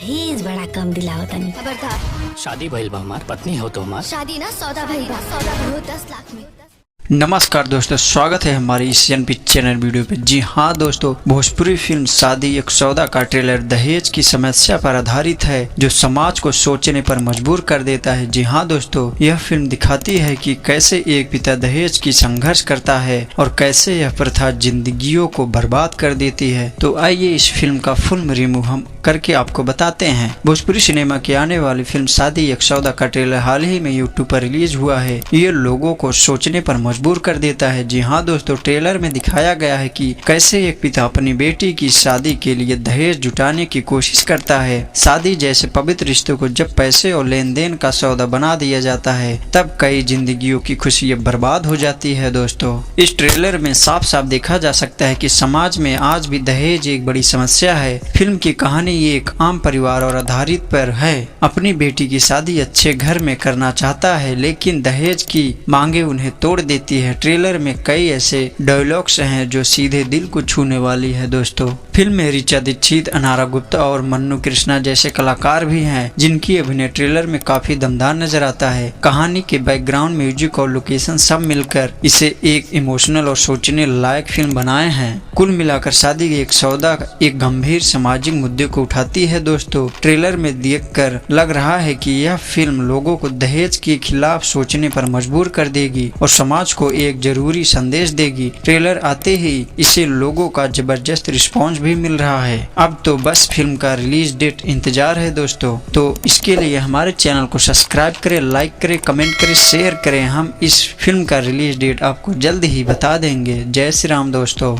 दहेज बड़ा कम दिलाओ तनी। खबरदार, शादी भइल बा हमार, पत्नी हो तो हमार। शादी ना सौदा भइल बा, सौदा हो 10 लाख में। नमस्कार दोस्तों, स्वागत है हमारी इस एनपी चैनल वीडियो पे। जी हाँ दोस्तों, भोजपुरी फिल्म शादी एक सौदा का ट्रेलर दहेज की समस्या पर आधारित है जो समाज को सोचने पर मजबूर कर देता है। जी हाँ दोस्तों, यह फिल्म दिखाती है कि कैसे एक पिता दहेज की संघर्ष करता है और कैसे यह प्रथा जिंदगियों को बर्बाद कर देती है। तो आइए इस फिल्म का फुल रिव्यू हम करके आपको बताते हैं। भोजपुरी सिनेमा की आने वाली फिल्म शादी एक सौदा का ट्रेलर हाल ही में यूट्यूब पर रिलीज हुआ है। ये लोगों को सोचने पर मजबूर कर देता है। जी हाँ दोस्तों, ट्रेलर में दिखाया गया है कि कैसे एक पिता अपनी बेटी की शादी के लिए दहेज जुटाने की कोशिश करता है। शादी जैसे पवित्र रिश्तों को जब पैसे और लेन देन का सौदा बना दिया जाता है तब कई जिंदगियों की खुशियां बर्बाद हो जाती है। दोस्तों, इस ट्रेलर में साफ साफ देखा जा सकता है कि समाज में आज भी दहेज एक बड़ी समस्या है। फिल्म की कहानी एक आम परिवार और आधारित पर है। अपनी बेटी की शादी अच्छे घर में करना चाहता है लेकिन दहेज की मांगे उन्हें तोड़ देती है। ट्रेलर में कई ऐसे डायलॉग्स हैं जो सीधे दिल को छूने वाली है। दोस्तों, फिल्म में ऋचा दीक्षित, अनारा गुप्ता और मन्नू कृष्णा जैसे कलाकार भी हैं जिनकी अभिनय ट्रेलर में काफी दमदार नजर आता है। कहानी के बैकग्राउंड, म्यूजिक और लोकेशन सब मिलकर इसे एक इमोशनल और सोचने लायक फिल्म बनाए हैं। कुल मिलाकर शादी एक सौदा एक गंभीर सामाजिक मुद्दे को उठाती है। दोस्तों, ट्रेलर में देखकर लग रहा है कि यह फिल्म लोगों को दहेज के खिलाफ सोचने पर मजबूर कर देगी और समाज को एक जरूरी संदेश देगी। ट्रेलर आते ही इसे लोगों का जबरदस्त रिस्पांस भी मिल रहा है। अब तो बस फिल्म का रिलीज डेट इंतजार है। दोस्तों, तो इसके लिए हमारे चैनल को सब्सक्राइब करें, लाइक करें, कमेंट करें, शेयर करें। हम इस फिल्म का रिलीज डेट आपको जल्द ही बता देंगे। जय श्री राम दोस्तों।